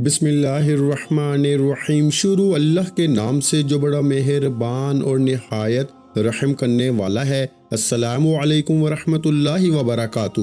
بسم اللہ الرحمن الرحیم۔ شروع اللہ کے نام سے جو بڑا مہربان اور نہایت رحم کرنے والا ہے۔ السلام علیکم ورحمۃ اللہ وبرکاتہ۔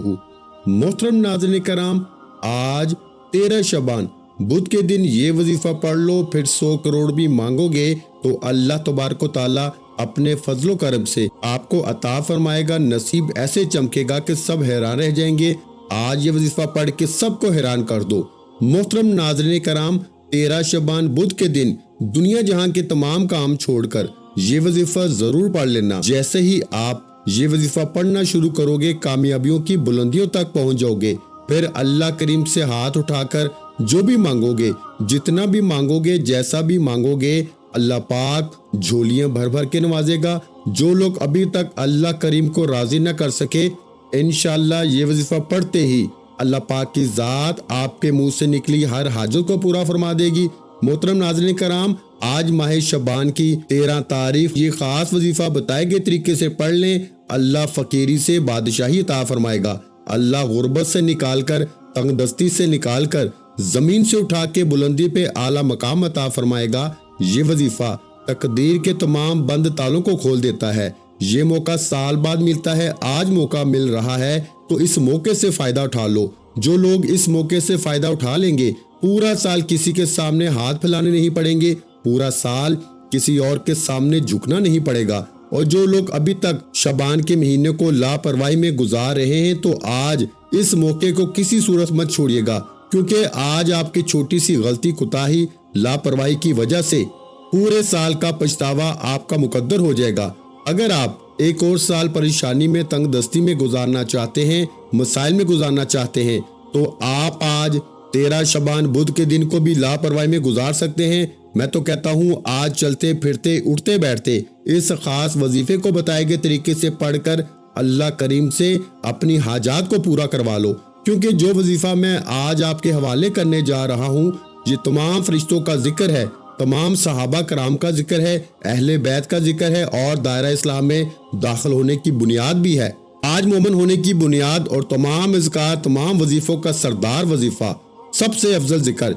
محترم ناظرین کرام، آج 13 شعبان بدھ کے دن یہ وظیفہ پڑھ لو، پھر 100 کروڑ بھی مانگو گے تو اللہ تبارک و تعالی اپنے فضل و کرم سے آپ کو عطا فرمائے گا۔ نصیب ایسے چمکے گا کہ سب حیران رہ جائیں گے۔ آج یہ وظیفہ پڑھ کے سب کو حیران کر دو۔ محترم ناظرین کرام، 13 شعبان بدھ کے دن دنیا جہاں کے تمام کام چھوڑ کر یہ وظیفہ ضرور پڑھ لینا۔ جیسے ہی آپ یہ وظیفہ پڑھنا شروع کرو گے، کامیابیوں کی بلندیوں تک پہنچ جاؤ گے۔ پھر اللہ کریم سے ہاتھ اٹھا کر جو بھی مانگو گے، جتنا بھی مانگو گے، جیسا بھی مانگو گے، اللہ پاک جھولیاں بھر بھر کے نوازے گا۔ جو لوگ ابھی تک اللہ کریم کو راضی نہ کر سکے، انشاءاللہ یہ وظیفہ پڑھتے ہی اللہ پاک کی ذات آپ کے منہ سے نکلی ہر حاجت کو پورا فرما دے گی۔ محترم ناظرین کرام، آج ماہ شعبان کی 13 تاریخ یہ خاص وظیفہ بتائے گئے طریقے سے پڑھ لیں، اللہ فقیری سے بادشاہی عطا فرمائے گا۔ اللہ غربت سے نکال کر، تنگ دستی سے نکال کر، زمین سے اٹھا کے بلندی پہ اعلیٰ مقام عطا فرمائے گا۔ یہ وظیفہ تقدیر کے تمام بند تالوں کو کھول دیتا ہے۔ یہ موقع سال بعد ملتا ہے، آج موقع مل رہا ہے تو اس موقع سے فائدہ اٹھا لو۔ جو لوگ اس موقع سے فائدہ اٹھا لیں گے، پورا سال کسی کے سامنے ہاتھ پھیلانے نہیں پڑیں گے، پورا سال کسی اور کے سامنے جھکنا نہیں پڑے گا۔ اور جو لوگ ابھی تک شعبان کے مہینے کو لاپرواہی میں گزار رہے ہیں تو آج اس موقع کو کسی صورت مت چھوڑیے گا، کیونکہ آج آپ کی چھوٹی سی غلطی، کوتاہی، لاپرواہی کی وجہ سے پورے سال کا پچھتاوا آپ کا مقدر ہو جائے گا۔ اگر آپ ایک اور سال پریشانی میں، تنگ دستی میں گزارنا چاہتے ہیں، مسائل میں گزارنا چاہتے ہیں، تو آپ آج 13 شعبان بدھ کے دن کو بھی لاپرواہی میں گزار سکتے ہیں۔ میں تو کہتا ہوں آج چلتے پھرتے، اٹھتے بیٹھتے اس خاص وظیفے کو بتائے گئے طریقے سے پڑھ کر اللہ کریم سے اپنی حاجات کو پورا کروا لو، کیونکہ جو وظیفہ میں آج آپ کے حوالے کرنے جا رہا ہوں، یہ تمام فرشتوں کا ذکر ہے، تمام صحابہ کرام کا ذکر ہے، اہل بیت کا ذکر ہے، اور دائرہ اسلام میں داخل ہونے کی بنیاد بھی ہے۔ آج مومن ہونے کی بنیاد اور تمام اذکار، تمام وظیفوں کا سردار وظیفہ، سب سے افضل ذکر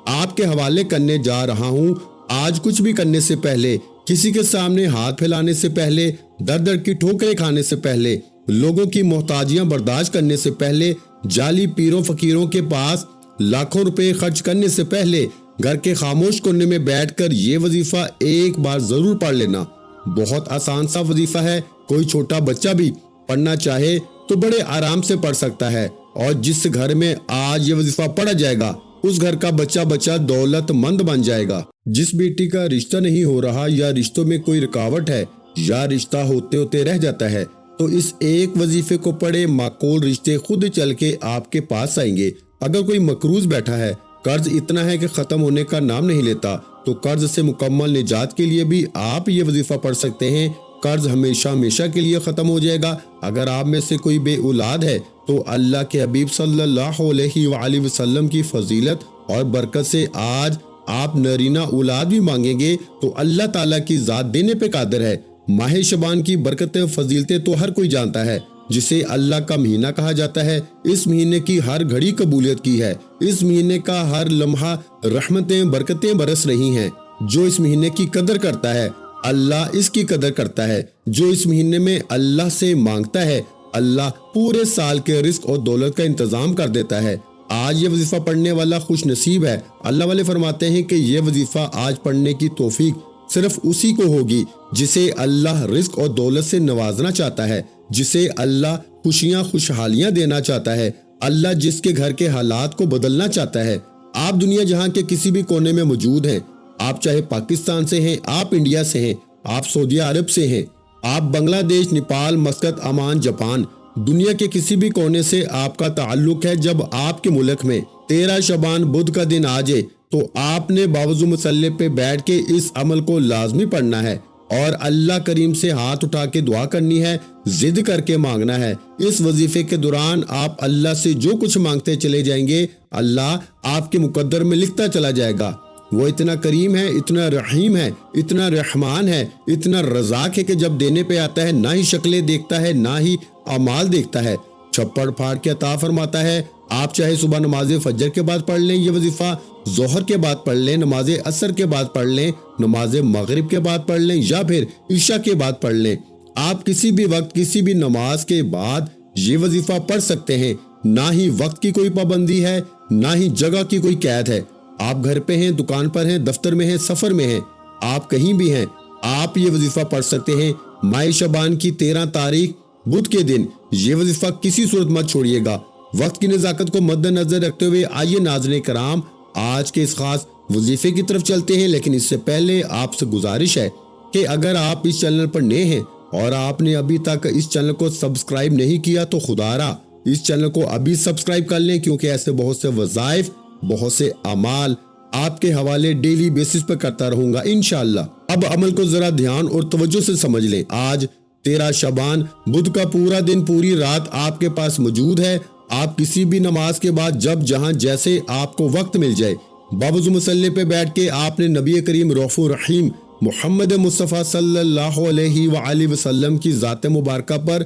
آپ کے حوالے کرنے جا رہا ہوں۔ آج کچھ بھی کرنے سے پہلے، کسی کے سامنے ہاتھ پھیلانے سے پہلے، در در کی ٹھوکریں کھانے سے پہلے، لوگوں کی محتاجیاں برداشت کرنے سے پہلے، جعلی پیروں فقیروں کے پاس لاکھوں روپے خرچ کرنے سے پہلے، گھر کے خاموش کونے میں بیٹھ کر یہ وظیفہ ایک بار ضرور پڑھ لینا۔ بہت آسان سا وظیفہ ہے، کوئی چھوٹا بچہ بھی پڑھنا چاہے تو بڑے آرام سے پڑھ سکتا ہے، اور جس گھر میں آج یہ وظیفہ پڑھا جائے گا، اس گھر کا بچہ دولت مند بن جائے گا۔ جس بیٹی کا رشتہ نہیں ہو رہا، یا رشتوں میں کوئی رکاوٹ ہے، یا رشتہ ہوتے ہوتے رہ جاتا ہے، تو اس ایک وظیفے کو پڑھے، معقول رشتے خود چل کے آپ کے پاس آئیں گے۔ اگر کوئی مقروض بیٹھا ہے، قرض اتنا ہے کہ ختم ہونے کا نام نہیں لیتا، تو قرض سے مکمل نجات کے لیے بھی آپ یہ وظیفہ پڑھ سکتے ہیں۔ قرض ہمیشہ ہمیشہ کے لیے ختم ہو جائے گا۔ اگر آپ میں سے کوئی بے اولاد ہے تو اللہ کے حبیب صلی اللہ علیہ وآلہ وسلم کی فضیلت اور برکت سے آج آپ نرینہ اولاد بھی مانگیں گے تو اللہ تعالیٰ کی ذات دینے پہ قادر ہے۔ ماہ شعبان کی برکتیں، فضیلتیں تو ہر کوئی جانتا ہے، جسے اللہ کا مہینہ کہا جاتا ہے۔ اس مہینے کی ہر گھڑی قبولیت کی ہے، اس مہینے کا ہر لمحہ رحمتیں، برکتیں برس رہی ہیں۔ جو اس مہینے کی قدر کرتا ہے، اللہ اس کی قدر کرتا ہے۔ جو اس مہینے میں اللہ سے مانگتا ہے، اللہ پورے سال کے رزق اور دولت کا انتظام کر دیتا ہے۔ آج یہ وظیفہ پڑھنے والا خوش نصیب ہے۔ اللہ والے فرماتے ہیں کہ یہ وظیفہ آج پڑھنے کی توفیق صرف اسی کو ہوگی جسے اللہ رزق اور دولت سے نوازنا چاہتا ہے، جسے اللہ خوشیاں، خوشحالیاں دینا چاہتا ہے، اللہ جس کے گھر کے حالات کو بدلنا چاہتا ہے۔ آپ دنیا جہاں کے کسی بھی کونے میں موجود ہیں، آپ چاہے پاکستان سے ہیں، آپ انڈیا سے ہیں، آپ سعودی عرب سے ہیں، آپ بنگلہ دیش، نیپال، مسقط، عمان، جاپان، دنیا کے کسی بھی کونے سے آپ کا تعلق ہے، جب آپ کے ملک میں 13 شعبان بدھ کا دن آ جائے تو آپ نے باوضو مصلی پہ بیٹھ کے اس عمل کو لازمی پڑھنا ہے، اور اللہ کریم سے ہاتھ اٹھا کے دعا کرنی ہے، ضد کر کے مانگنا ہے۔ اس وظیفے کے دوران آپ اللہ سے جو کچھ مانگتے چلے جائیں گے، اللہ آپ کے مقدر میں لکھتا چلا جائے گا۔ وہ اتنا کریم ہے، اتنا رحیم ہے، اتنا رحمان ہے، اتنا رزاق ہے کہ جب دینے پہ آتا ہے، نہ ہی شکلیں دیکھتا ہے، نہ ہی اعمال دیکھتا ہے، چھپڑ پھاڑ کے عطا فرماتا ہے۔ آپ چاہے صبح نماز فجر کے بعد پڑھ لیں یہ وظیفہ، ظہر کے بعد پڑھ لیں، نماز عصر کے بعد پڑھ لیں، نماز مغرب کے بعد پڑھ لیں، یا پھر عشاء کے بعد پڑھ لیں۔ آپ کسی بھی وقت کسی بھی نماز کے بعد یہ وظیفہ پڑھ سکتے ہیں۔ نہ ہی وقت کی کوئی پابندی ہے، نہ ہی جگہ کی کوئی قید ہے۔ آپ گھر پہ ہیں، دکان پر ہیں، دفتر میں ہیں، سفر میں ہیں، آپ کہیں بھی ہیں، آپ یہ وظیفہ پڑھ سکتے ہیں۔ ماہ شعبان کی 13 تاریخ بدھ کے دن یہ وظیفہ کسی صورت مت چھوڑیے گا۔ وقت کی نزاکت کو مد نظر رکھتے ہوئے آئیے ناظرین کرام آج کے اس خاص وظیفے کی طرف چلتے ہیں، لیکن اس سے پہلے آپ سے گزارش ہے کہ اگر آپ اس چینل پر نئے ہیں اور آپ نے ابھی تک اس چینل کو سبسکرائب نہیں کیا تو خدا را اس چینل کو ابھی سبسکرائب کر لیں، کیونکہ ایسے بہت سے وظائف، بہت سے اعمال آپ کے حوالے ڈیلی بیسس پر کرتا رہوں گا انشاءاللہ۔ اب عمل کو ذرا دھیان اور توجہ سے سمجھ لیں۔ آج 13 شعبان بدھ کا پورا دن، پوری رات آپ کے پاس موجود ہے۔ آپ کسی بھی نماز کے بعد جب جہاں جیسے آپ کو وقت مل جائے، باوضو مصلی پہ بیٹھ کے آپ نے نبی کریم رؤوف رحیم محمد مصطفیٰ صلی اللہ علیہ وآلہ وسلم کی ذات مبارکہ پر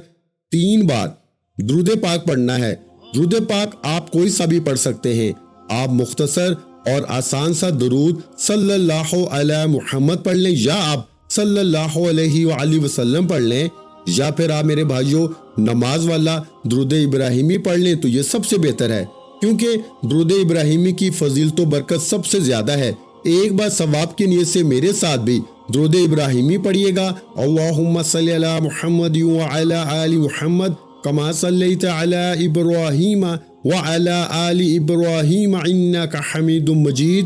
3 بار درود پاک پڑھنا ہے۔ درود پاک آپ کوئی سا بھی پڑھ سکتے ہیں۔ آپ مختصر اور آسان سا درود صلی اللہ علیہ محمد پڑھ لیں، یا آپ صلی اللہ علیہ وآلہ وسلم پڑھ لیں، یا پھر آپ میرے بھائیوں نماز والا درود ابراہیمی پڑھ لیں تو یہ سب سے بہتر ہے، کیونکہ درود ابراہیمی کی فضیلت و برکت سب سے زیادہ ہے۔ ایک بار ثواب کی نیت سے میرے ساتھ بھی درود ابراہیمی پڑھیے گا۔ اللہم صلی علی محمد وعلی آل محمد کما صلیت علی ابراہیم وعلی آل ابراہیم انک حمید مجید۔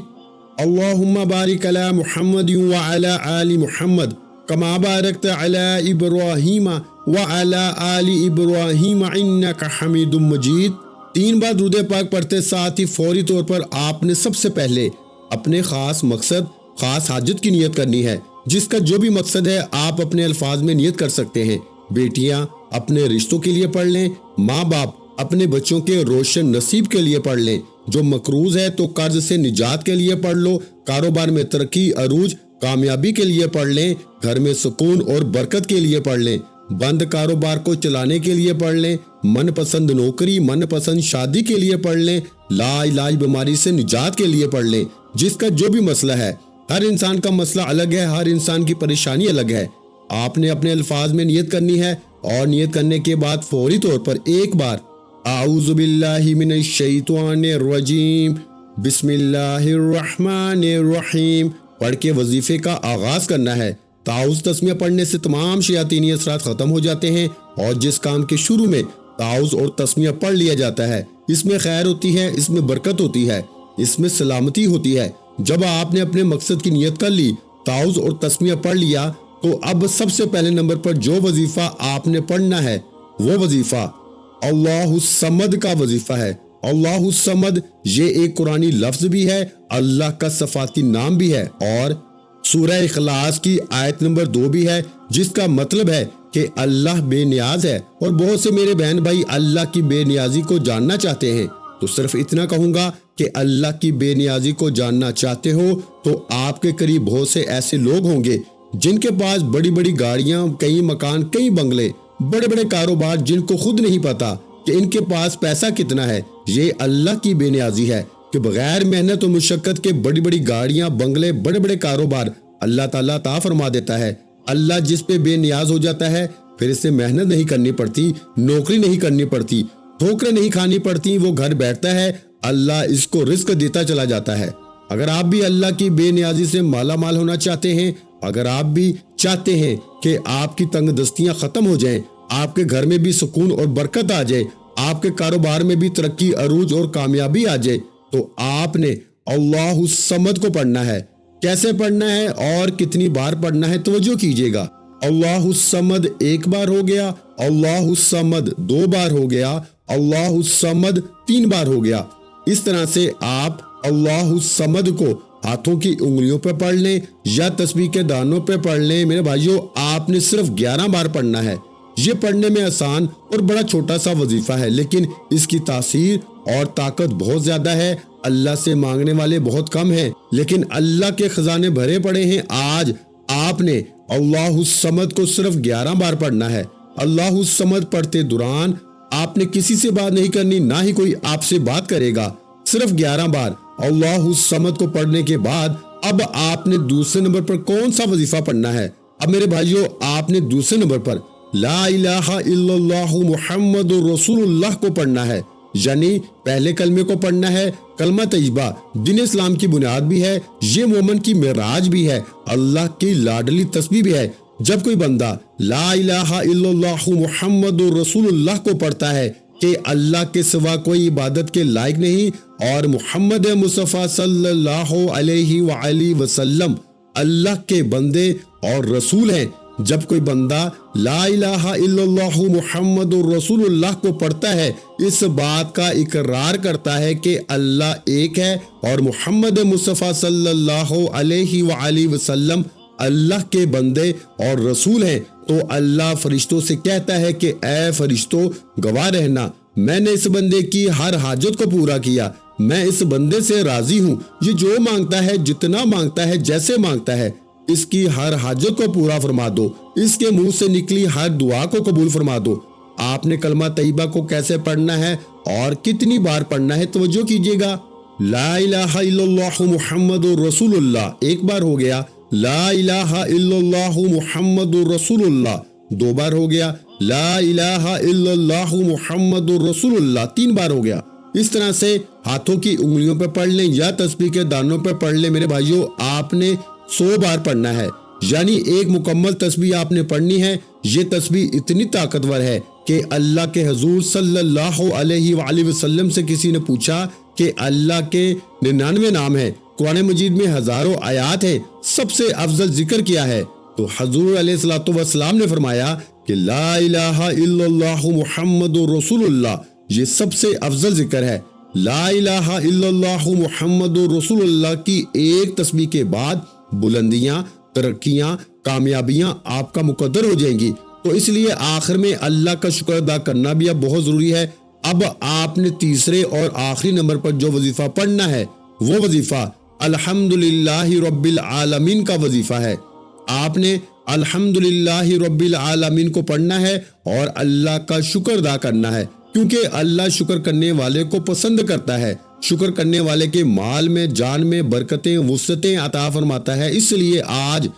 اللہم بارک علی محمد وعلی آل محمد کما بارکت علی ابراہیم وعلی آل ابراہیم انک حمید مجید۔ 3 بار درود پاک پڑھتے ساتھ ہی فوری طور پر آپ نے سب سے پہلے اپنے خاص مقصد، خاص حاجت کی نیت کرنی ہے، جس کا جو بھی مقصد ہے آپ اپنے الفاظ میں نیت کر سکتے ہیں۔ بیٹیاں اپنے رشتوں کے لیے پڑھ لیں، ماں باپ اپنے بچوں کے روشن نصیب کے لیے پڑھ لیں، جو مقروض ہے تو قرض سے نجات کے لیے پڑھ لو، کاروبار میں ترقی، عروج، کامیابی کے لیے پڑھ لیں، گھر میں سکون اور برکت کے لیے پڑھ لیں، بند کاروبار کو چلانے کے لیے پڑھ لیں، من پسند نوکری، من پسند شادی کے لیے پڑھ لیں، لا علاج بیماری سے نجات کے لیے پڑھ لیں۔ جس کا جو بھی مسئلہ ہے، ہر انسان کا مسئلہ الگ ہے، ہر انسان کی پریشانی الگ ہے۔ آپ نے اپنے الفاظ میں نیت کرنی ہے، اور نیت کرنے کے بعد فوری طور پر ایک بار اعوذ باللہ من الشیطان الرجیم بسم اللہ الرحمن الرحیم پڑھ کے وظیفے کا آغاز کرنا ہے۔ تعوذ تسمیہ پڑھنے سے تمام شیاطینی اثرات ختم ہو جاتے ہیں، اور جس کام کے شروع میں تعوذ اور تسمیہ پڑھ لیا جاتا ہے، اس میں خیر ہوتی ہے، اس میں برکت ہوتی ہے، اس میں سلامتی ہوتی ہے۔ جب آپ نے اپنے مقصد کی نیت کر لی، تعوذ اور تسمیہ پڑھ لیا، تو اب سب سے پہلے نمبر پر جو وظیفہ آپ نے پڑھنا ہے وہ وظیفہ اللہ الصمد کا وظیفہ ہے۔ اللہ الصمد یہ ایک قرآنی لفظ بھی ہے، اللہ کا صفاتی نام بھی ہے، اور سورہ اخلاص کی آیت نمبر 2 بھی ہے، جس کا مطلب ہے کہ اللہ بے نیاز ہے۔ اور بہت سے میرے بہن بھائی اللہ کی بے نیازی کو جاننا چاہتے ہیں، تو صرف اتنا کہوں گا کہ اللہ کی بے نیازی کو جاننا چاہتے ہو تو آپ کے قریب بہت سے ایسے لوگ ہوں گے جن کے پاس بڑی بڑی گاڑیاں، کئی مکان، کئی بنگلے، بڑے بڑے کاروبار، جن کو خود نہیں پتا کہ ان کے پاس پیسہ کتنا ہے۔ یہ اللہ کی بے نیازی ہے کہ بغیر محنت و مشقت کے بڑی بڑی گاڑیاں، بنگلے، بڑے بڑے کاروبار اللہ تعالیٰ عطا فرما دیتا ہے۔ اللہ جس پہ بے نیاز ہو جاتا ہے، پھر اس سے محنت نہیں کرنی پڑتی، نوکری نہیں کرنی پڑتی، ٹھوکریں نہیں کھانی پڑتی، وہ گھر بیٹھتا ہے، اللہ اس کو رزق دیتا چلا جاتا ہے۔ اگر آپ بھی اللہ کی بے نیازی سے مالا مال ہونا چاہتے ہیں، اگر آپ بھی چاہتے ہیں کہ آپ کی تنگ دستیاں ختم ہو جائیں، آپ کے گھر میں بھی سکون اور برکت آ جائے، آپ کے کاروبار میں بھی ترقی، عروج اور کامیابی آ جائے، تو آپ نے اللہ الصمد کو پڑھنا ہے۔ کیسے پڑھنا ہے اور کتنی بار پڑھنا ہے، توجہ کیجیے گا۔ اللہ الصمد 1 بار ہو گیا، اللہ الصمد 2 بار ہو گیا، اللہ الصمد 3 بار ہو گیا۔ اس طرح سے آپ اللہ الصمد کو ہاتھوں کی انگلیوں پہ پڑھ لیں یا تسبیح کے دانوں پہ پڑھ لیں۔ میرے بھائیوں، آپ نے صرف 11 بار پڑھنا ہے۔ یہ پڑھنے میں آسان اور بڑا چھوٹا سا وظیفہ ہے، لیکن اس کی تاثیر اور طاقت بہت زیادہ ہے۔ اللہ سے مانگنے والے بہت کم ہیں، لیکن اللہ کے خزانے بھرے پڑے ہیں۔ آج آپ نے اللہ الصمد کو صرف 11 بار پڑھنا ہے۔ اللہ الصمد پڑھتے دوران آپ نے کسی سے بات نہیں کرنی، نہ ہی کوئی آپ سے بات کرے گا۔ صرف 11 بار اللہ الصمد کو پڑھنے کے بعد اب آپ نے دوسرے نمبر پر کون سا وظیفہ پڑھنا ہے؟ اب میرے بھائیوں، آپ نے دوسرے نمبر پر لا الہ الا اللہ محمد رسول اللہ کو پڑھنا ہے، یعنی پہلے کلمے کو پڑھنا ہے۔ کلمہ طیبہ دین اسلام کی بنیاد بھی ہے، یہ مومن کی معراج بھی ہے، اللہ کی لاڈلی تسبیح بھی ہے۔ جب کوئی بندہ لا الہ الا اللہ محمد رسول اللہ کو پڑھتا ہے کہ اللہ کے سوا کوئی عبادت کے لائق نہیں اور محمد مصطفیٰ صلی اللہ علیہ وآلہ وسلم اللہ کے بندے اور رسول ہیں، جب کوئی بندہ لا الہ الا اللہ محمد رسول اللہ کو پڑھتا ہے، اس بات کا اقرار کرتا ہے کہ اللہ ایک ہے اور محمد مصطفیٰ صلی اللہ علیہ وآلہ وسلم اللہ کے بندے اور رسول ہیں، تو اللہ فرشتوں سے کہتا ہے کہ اے فرشتوں، گواہ رہنا، میں نے اس بندے کی ہر حاجت کو پورا کیا، میں اس بندے سے راضی ہوں، یہ جو مانگتا ہے، جتنا مانگتا ہے، جیسے مانگتا ہے، اس کی ہر حاجت کو پورا فرما دو، اس کے منہ سے نکلی ہر دعا کو قبول فرما دو۔ آپ نے کلمہ طیبہ کو کیسے پڑھنا ہے اور کتنی بار پڑھنا ہے، توجہ کیجیے گا۔ لا الہ الا اللہ محمد رسول اللہ ایک بار ہو گیا، لا الہ الا اللہ محمد رسول اللہ دو بار ہو گیا، لا الہ الا اللہ محمد رسول اللہ تین بار ہو گیا۔ اس طرح سے ہاتھوں کی انگلیوں پہ پڑھ لیں یا تسبیح کے دانوں پہ پڑھ لیں میرے بھائیوں، آپ نے 100 بار پڑھنا ہے، یعنی ایک مکمل تسبیح آپ نے پڑھنی ہے۔ یہ تسبیح اتنی طاقتور ہے کہ اللہ کے حضور صلی اللہ علیہ وآلہ وسلم سے کسی نے پوچھا کہ اللہ کے 99 نام ہیں، قرآن مجید میں ہزاروں آیات ہیں، سب سے افضل ذکر کیا ہے؟ تو حضور علیہ الصلوۃ والسلام نے فرمایا کہ لا الہ الا اللہ محمد رسول اللہ یہ سب سے افضل ذکر ہے۔ لا الہ الا اللہ محمد رسول اللہ کی ایک تسبیح کے بعد بلندیاں، ترقیاں، کامیابیاں آپ کا مقدر ہو جائیں گی، تو اس لیے آخر میں اللہ کا شکر ادا کرنا بھی اب بہت ضروری ہے۔ اب آپ نے تیسرے اور آخری نمبر پر جو وظیفہ پڑھنا ہے وہ وظیفہ الحمدللہ رب العالمین کا وظیفہ ہے۔ آپ نے الحمدللہ رب العالمین کو پڑھنا ہے اور اللہ کا شکر ادا کرنا ہے، کیونکہ اللہ شکر کرنے والے کو پسند کرتا ہے، شکر کرنے والے کے مال میں، جان میں برکتیں، وسعتیں عطا فرماتا ہے۔ اس لیے آج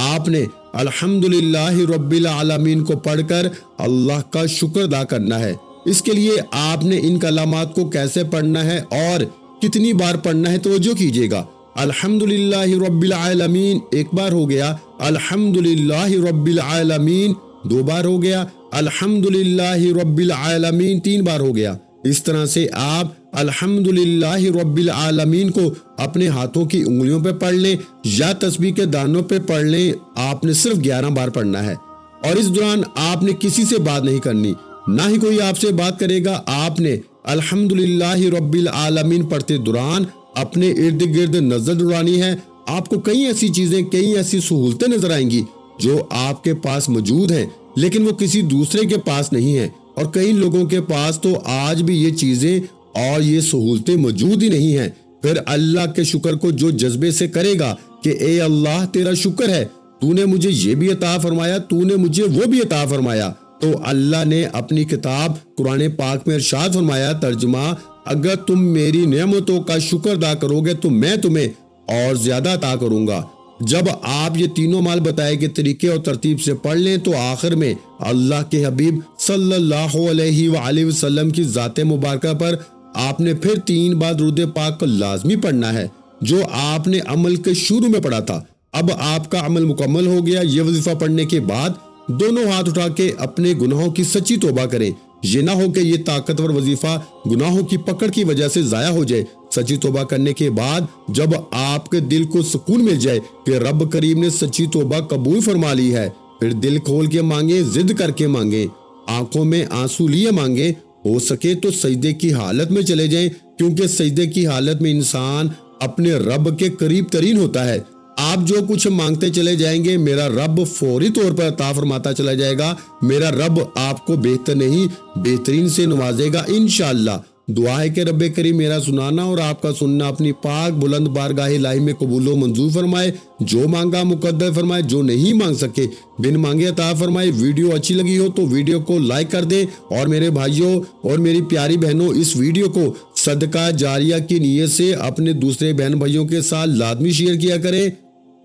آپ نے الحمدللہ رب العالمین کو پڑھ کر اللہ کا شکر ادا کرنا ہے۔ اس کے لیے آپ نے ان کلمات کو کیسے پڑھنا ہے اور کتنی بار پڑھنا ہے، توجہ کیجیے گا۔ الحمدللہ رب العالمین ایک بار ہو گیا، الحمدللہ رب العالمین دو بار ہو گیا، الحمدللہ رب العالمین تین بار ہو گیا۔ اس طرح سے آپ الحمدللہ رب العالمین کو اپنے ہاتھوں کی انگلیوں پہ پڑھ لیں یا تسبیح کے دانوں پہ پڑھ لیں، آپ نے صرف 11 بار پڑھنا ہے، اور اس دوران آپ نے کسی سے بات نہیں کرنی، نہ ہی کوئی آپ سے بات کرے گا۔ آپ نے الحمدللہ رب العالمین پڑھتے دوران اپنے ارد گرد نظر دوڑانی ہے۔ آپ کو کئی ایسی چیزیں، کئی ایسی سہولتیں نظر آئیں گی جو آپ کے پاس موجود ہیں لیکن وہ کسی دوسرے کے پاس نہیں ہیں، اور کئی لوگوں کے پاس تو آج بھی یہ چیزیں اور یہ سہولتیں موجود ہی نہیں ہیں۔ پھر اللہ کے شکر کو جو جذبے سے کرے گا کہ اے اللہ تیرا شکر ہے، تو نے مجھے یہ بھی عطا فرمایا، تو نے مجھے وہ بھی عطا فرمایا، تو اللہ نے اپنی کتاب قرآن پاک میں ارشاد فرمایا، ترجمہ، اگر تم میری نعمتوں کا شکر ادا کرو گے تو میں تمہیں اور زیادہ عطا کروں گا۔ جب آپ یہ تینوں مال بتائے گئے طریقے اور ترتیب سے پڑھ لیں تو آخر میں اللہ کے حبیب صلی اللہ علیہ وآلہ وسلم کی ذات مبارکہ پر آپ نے پھر 3 بار درود پاک کو لازمی پڑھنا ہے، جو آپ نے عمل کے شروع میں پڑھا تھا۔ اب آپ کا عمل مکمل ہو گیا۔ یہ وظیفہ پڑھنے کے بعد دونوں ہاتھ اٹھا کے اپنے گناہوں کی سچی توبہ کریں۔ یہ نہ ہو کہ یہ طاقتور وظیفہ گناہوں کی پکڑ کی وجہ سے ضائع ہو جائے۔ سچی توبہ کرنے کے بعد جب آپ کے دل کو سکون مل جائے کہ رب کریم نے سچی توبہ قبول فرما لی ہے، پھر دل کھول کے مانگیں، ضد کر کے مانگیں، آنکھوں میں آنسو لیے مانگیں، ہو سکے تو سجدے کی حالت میں چلے جائیں، کیونکہ سجدے کی حالت میں انسان اپنے رب کے قریب ترین ہوتا ہے۔ آپ جو کچھ مانگتے چلے جائیں گے میرا رب فوری طور پر عطا فرماتا چلا جائے گا۔ میرا رب آپ کو بہتر نہیں بہترین سے نوازے گا انشاءاللہ۔ دعا ہے کہ رب کریم میرا سنانا اور آپ کا سننا اپنی پاک بلند بارگاہ الہی میں قبول و منظور فرمائے، جو مانگا مقدر فرمائے، جو نہیں مانگ سکے بن مانگے عطا فرمائے۔ ویڈیو اچھی لگی ہو تو ویڈیو کو لائک کر دیں، اور میرے بھائیوں اور میری پیاری بہنوں اس ویڈیو کو صدقہ جاریہ کی نیت سے اپنے دوسرے بہن بھائیوں کے ساتھ لازمی شیئر کیا کریں،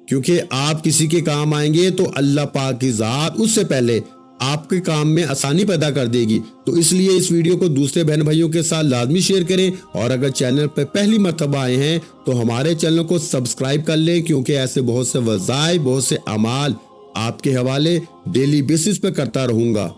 کیونکہ آپ کسی کے کام آئیں گے تو اللہ پاک کی ذات اس سے پہلے آپ کے کام میں آسانی پیدا کر دے گی۔ تو اس لیے اس ویڈیو کو دوسرے بہن بھائیوں کے ساتھ لازمی شیئر کریں، اور اگر چینل پہ پہلی مرتبہ آئے ہیں تو ہمارے چینل کو سبسکرائب کر لیں، کیونکہ ایسے بہت سے وظائف، بہت سے اعمال آپ کے حوالے ڈیلی بیسس پہ کرتا رہوں گا۔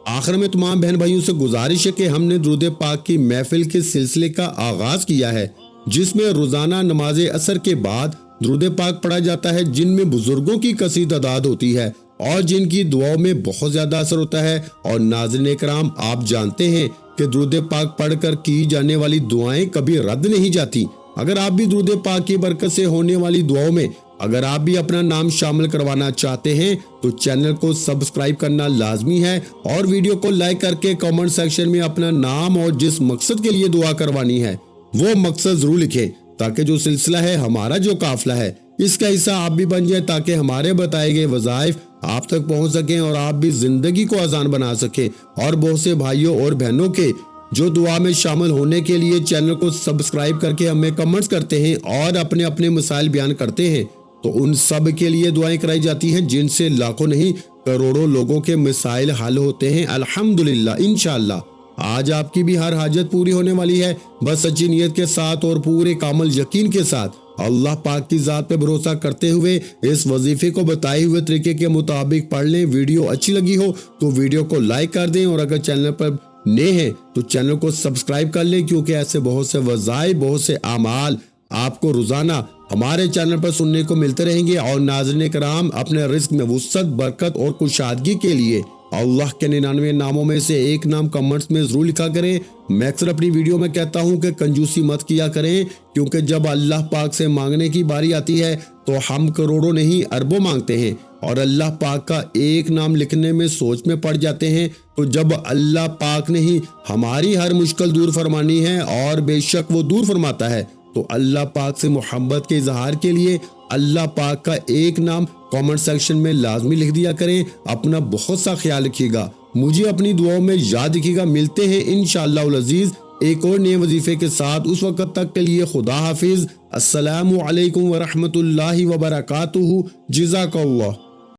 آخر میں تمام بہن بھائیوں سے گزارش ہے کہ ہم نے درود پاک کی محفل کے سلسلے کا آغاز کیا ہے، جس میں روزانہ نماز عصر کے بعد درود پاک پڑھا جاتا ہے، جن میں بزرگوں کی کثیر تعداد ہوتی ہے اور جن کی دعاؤں میں بہت زیادہ اثر ہوتا ہے۔ اور ناظرین کرام، آپ جانتے ہیں کہ درود پاک پڑھ کر کی جانے والی دعائیں کبھی رد نہیں جاتی۔ اگر آپ بھی درود پاک کی برکت سے ہونے والی دعاؤں میں اگر آپ بھی اپنا نام شامل کروانا چاہتے ہیں تو چینل کو سبسکرائب کرنا لازمی ہے، اور ویڈیو کو لائک کر کے کامنٹ سیکشن میں اپنا نام اور جس مقصد کے لیے دعا کروانی ہے وہ مقصد ضرور لکھیں، تاکہ جو سلسلہ ہے، ہمارا جو قافلہ ہے، اس کا حصہ آپ بھی بن جائیں، تاکہ ہمارے بتائے گئے وظائف آپ تک پہنچ سکیں اور آپ بھی زندگی کو آسان بنا سکیں۔ اور بہت سے بھائیوں اور بہنوں کے جو دعا میں شامل ہونے کے لیے چینل کو سبسکرائب کر کے ہمیں کمنٹس کرتے ہیں اور اپنے اپنے مسائل بیان کرتے ہیں، تو ان سب کے لیے دعائیں کرائی جاتی ہیں، جن سے لاکھوں نہیں کروڑوں لوگوں کے مسائل حل ہوتے ہیں الحمدللہ۔ انشاءاللہ آج آپ کی بھی ہر حاجت پوری ہونے والی ہے، بس سچی نیت کے ساتھ اور پورے کامل یقین کے ساتھ اللہ پاک کی ذات پہ بھروسہ کرتے ہوئے اس وظیفے کو بتائے ہوئے طریقے کے مطابق پڑھ لیں۔ ویڈیو اچھی لگی ہو تو ویڈیو کو لائک کر دیں، اور اگر چینل پر نئے ہیں تو چینل کو سبسکرائب کر لیں، کیونکہ ایسے بہت سے وظائف، بہت سے اعمال آپ کو روزانہ ہمارے چینل پر سننے کو ملتے رہیں گے۔ اور ناظرین کرام، اپنے رزق میں وسعت، برکت اور کشادگی کے لیے اللہ کے 99 ناموں میں سے ایک نام کمنٹس میں ضرور لکھا کریں۔ میں اکثر اپنی ویڈیو میں کہتا ہوں کہ کنجوسی مت کیا کریں، کیونکہ جب اللہ پاک سے مانگنے کی باری آتی ہے تو ہم کروڑوں نہیں اربوں مانگتے ہیں، اور اللہ پاک کا ایک نام لکھنے میں سوچ میں پڑ جاتے ہیں۔ تو جب اللہ پاک نے ہی ہماری ہر مشکل دور فرمانی ہے، اور بے شک وہ دور فرماتا ہے، تو اللہ پاک سے محبت کے اظہار کے لیے اللہ پاک کا ایک نام کامنٹ سیکشن میں لازمی لکھ دیا کریں۔ اپنا بہت سا خیال رکھیے گا، مجھے اپنی دعاؤں میں یاد رکھیے گا۔ ملتے ہیں انشاءاللہ العزیز ایک اور نئے وظیفے کے ساتھ، اس وقت تک کے لیے خدا حافظ۔ السلام علیکم ورحمۃ اللہ وبرکاتہ۔ جزاک اللہ۔